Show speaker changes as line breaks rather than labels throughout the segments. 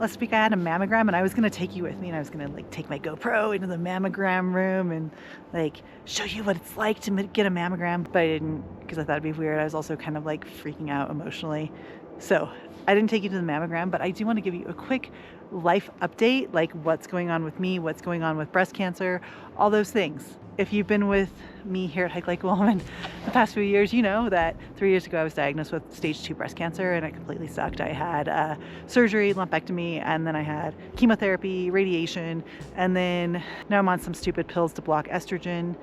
Last week I had a mammogram and I was gonna take you with me, and I was gonna like take my GoPro into the mammogram room and like show you what it's like to get a mammogram, but I didn't because I thought it'd be weird. I was also kind of like freaking out emotionally. So I didn't take you to the mammogram, but I do want to give you a quick life update, like what's going on with me, what's going on with breast cancer, all those things. If you've been with me here at Hike Like a Woman the past few years, you know that 3 years ago I was diagnosed with stage 2 breast cancer, and it completely sucked. I had surgery, lumpectomy, and then I had chemotherapy, radiation, and then now I'm on some stupid pills to block estrogen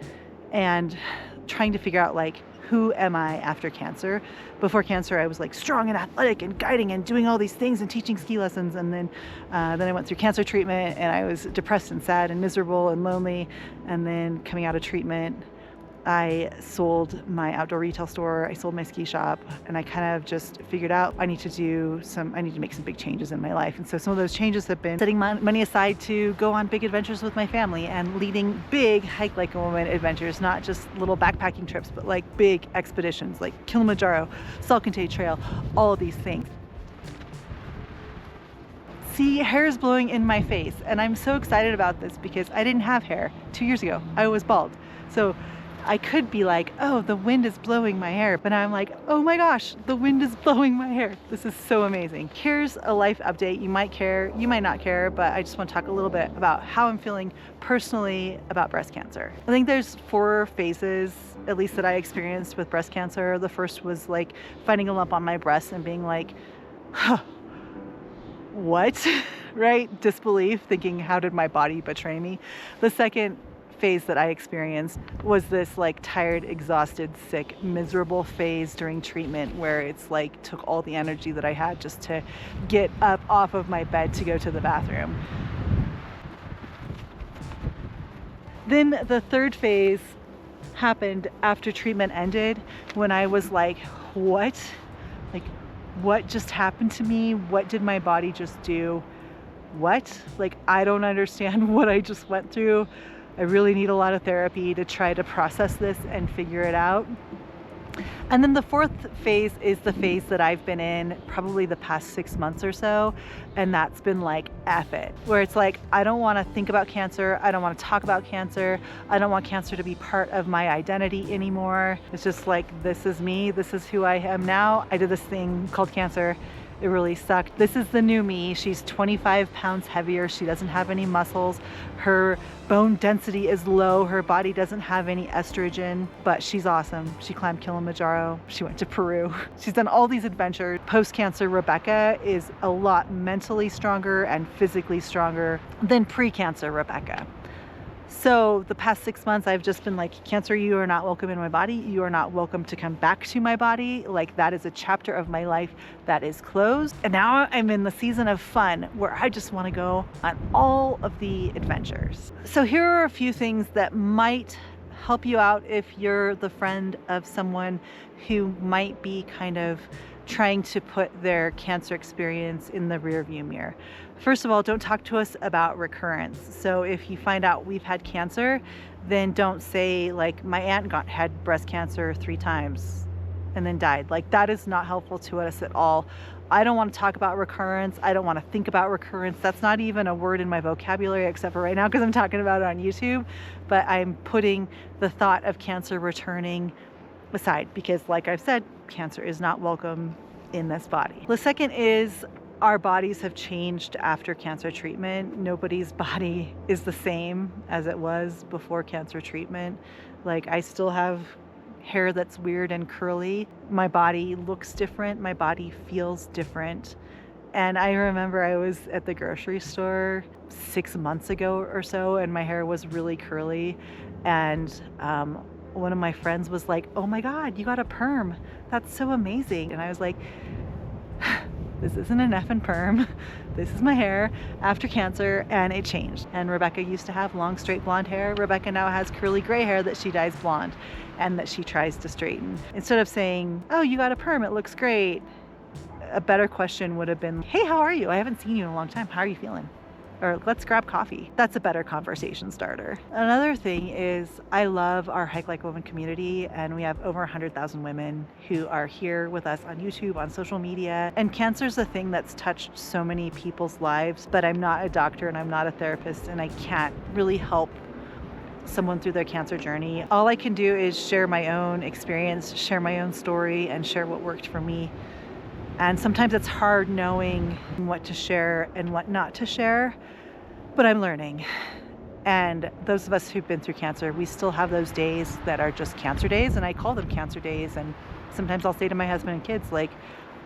and trying to figure out like, who am I after cancer? Before cancer, I was like strong and athletic and guiding and doing all these things and teaching ski lessons. And then I went through cancer treatment and I was depressed and sad and miserable and lonely. And then coming out of treatment, I sold my outdoor retail store, I sold my ski shop, and I kind of just figured out I need to make some big changes in my life. And so some of those changes have been setting money aside to go on big adventures with my family and leading big Hike Like a Woman adventures, not just little backpacking trips, but like big expeditions like Kilimanjaro, Salkantay Trail, all of these things. See, hair is blowing in my face, and I'm so excited about this because I didn't have hair 2 years ago. I was bald. So I could be like, oh, the wind is blowing my hair, but I'm like, oh my gosh, the wind is blowing my hair. This is so amazing. Here's a life update. You might care, you might not care, but I just want to talk a little bit about how I'm feeling personally about breast cancer. I think there's 4 phases, at least that I experienced with breast cancer. The first was like finding a lump on my breast and being like, huh, what? Right? Disbelief, thinking, how did my body betray me? The second phase that I experienced was this like tired, exhausted, sick, miserable phase during treatment where it's like took all the energy that I had just to get up off of my bed to go to the bathroom. Then the third phase happened after treatment ended, when I was like, what? Like, what just happened to me? What did my body just do? What? Like, I don't understand what I just went through. I really need a lot of therapy to try to process this and figure it out. And then the fourth phase is the phase that I've been in probably the past 6 months or so. And that's been like, F it, where it's like, I don't want to think about cancer. I don't want to talk about cancer. I don't want cancer to be part of my identity anymore. It's just like, this is me. This is who I am now. I did this thing called cancer. It really sucked. This is the new me. She's 25 pounds heavier. She doesn't have any muscles. Her bone density is low. Her body doesn't have any estrogen, but she's awesome. She climbed Kilimanjaro. She went to Peru. She's done all these adventures. Post-cancer Rebecca is a lot mentally stronger and physically stronger than pre-cancer Rebecca. So the past 6 months, I've just been like, cancer, you are not welcome in my body. You are not welcome to come back to my body. Like, that is a chapter of my life that is closed. And now I'm in the season of fun where I just want to go on all of the adventures. So here are a few things that might help you out if you're the friend of someone who might be kind of trying to put their cancer experience in the rearview mirror. First of all, don't talk to us about recurrence. So if you find out we've had cancer, then don't say like, my aunt had breast cancer 3 times and then died. Like, that is not helpful to us at all. I don't want to talk about recurrence. I don't want to think about recurrence. That's not even a word in my vocabulary except for right now because I'm talking about it on YouTube. But I'm putting the thought of cancer returning aside because, like I've said, cancer is not welcome in this body. The second is, our bodies have changed after cancer treatment. Nobody's body is the same as it was before cancer treatment. Like, I still have hair that's weird and curly. My body looks different. My body feels different. And I remember I was at the grocery store 6 months ago or so, and my hair was really curly. And one of my friends was like, oh my God, you got a perm. That's so amazing. And I was like, this isn't an effing perm. This is my hair after cancer, and it changed. And Rebecca used to have long, straight blonde hair. Rebecca now has curly gray hair that she dyes blonde and that she tries to straighten. Instead of saying, oh, you got a perm, it looks great, a better question would have been, hey, how are you? I haven't seen you in a long time. How are you feeling? or let's grab coffee. That's a better conversation starter. Another thing is I love our Hike Like Woman community, and we have over 100,000 women who are here with us on YouTube, on social media. And cancer is a thing that's touched so many people's lives, but I'm not a doctor and I'm not a therapist, and I can't really help someone through their cancer journey. All I can do is share my own experience, share my own story, and share what worked for me. And sometimes it's hard knowing what to share and what not to share, but I'm learning. And those of us who've been through cancer, we still have those days that are just cancer days, and I call them cancer days. And sometimes I'll say to my husband and kids, like,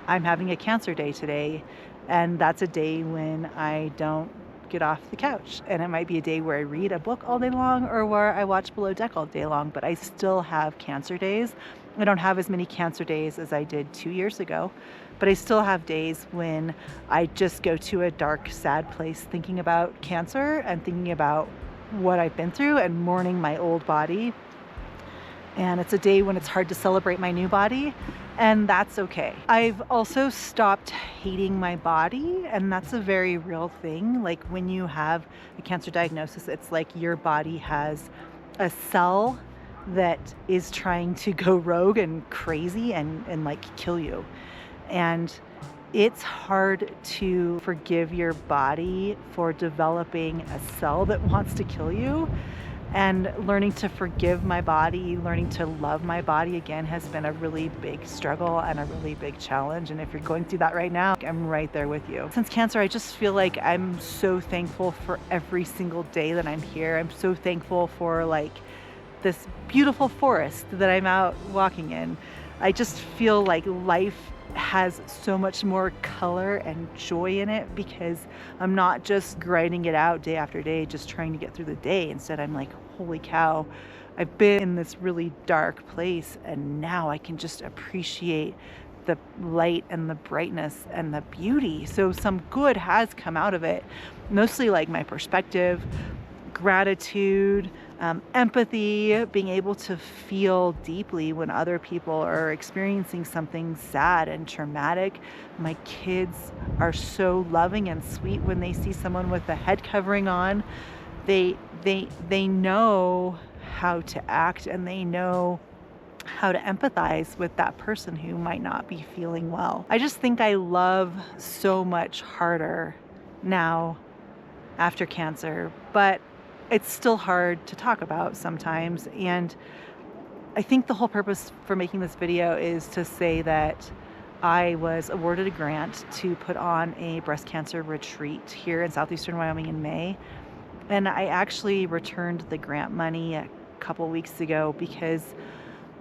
I'm having a cancer day today, and that's a day when I don't get off the couch. And it might be a day where I read a book all day long or where I watch Below Deck all day long, but I still have cancer days. I don't have as many cancer days as I did 2 years ago, but I still have days when I just go to a dark, sad place thinking about cancer and thinking about what I've been through and mourning my old body. And it's a day when it's hard to celebrate my new body, and that's okay. I've also stopped hating my body, and that's a very real thing. Like when you have a cancer diagnosis, it's like your body has a cell that is trying to go rogue and crazy and like kill you. And it's hard to forgive your body for developing a cell that wants to kill you. And learning to forgive my body, learning to love my body again has been a really big struggle and a really big challenge. And if you're going through that right now, I'm right there with you. Since cancer, I just feel like I'm so thankful for every single day that I'm here. I'm so thankful for like this beautiful forest that I'm out walking in. I just feel like life has so much more color and joy in it because I'm not just grinding it out day after day, just trying to get through the day. Instead, I'm like, holy cow, I've been in this really dark place, and now I can just appreciate the light and the brightness and the beauty. So some good has come out of it, mostly like my perspective, gratitude, empathy, being able to feel deeply when other people are experiencing something sad and traumatic. My kids are so loving and sweet when they see someone with a head covering on. They know how to act, and they know how to empathize with that person who might not be feeling well. I just think I love so much harder now after cancer, but it's still hard to talk about sometimes. And I think the whole purpose for making this video is to say that I was awarded a grant to put on a breast cancer retreat here in southeastern Wyoming in May. And I actually returned the grant money a couple weeks ago because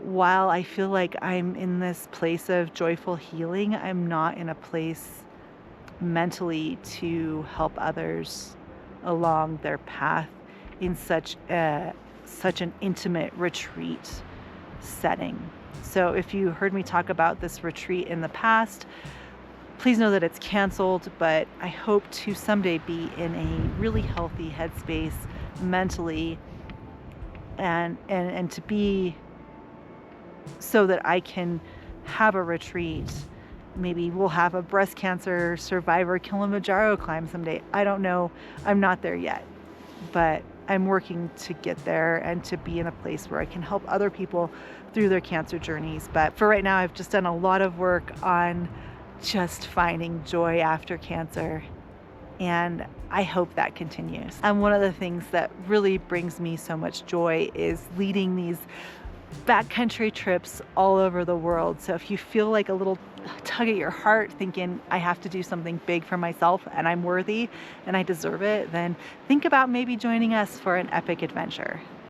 while I feel like I'm in this place of joyful healing, I'm not in a place mentally to help others along their path in such an intimate retreat setting. So if you heard me talk about this retreat in the past, please know that it's canceled, but I hope to someday be in a really healthy headspace mentally and to be so that I can have a retreat. Maybe we'll have a breast cancer survivor Kilimanjaro climb someday. I don't know. I'm not there yet, but I'm working to get there and to be in a place where I can help other people through their cancer journeys. But for right now, I've just done a lot of work on just finding joy after cancer, and I hope that continues. And one of the things that really brings me so much joy is leading these backcountry trips all over the world. So if you feel like a little tug at your heart thinking I have to do something big for myself and I'm worthy and I deserve it, then think about maybe joining us for an epic adventure.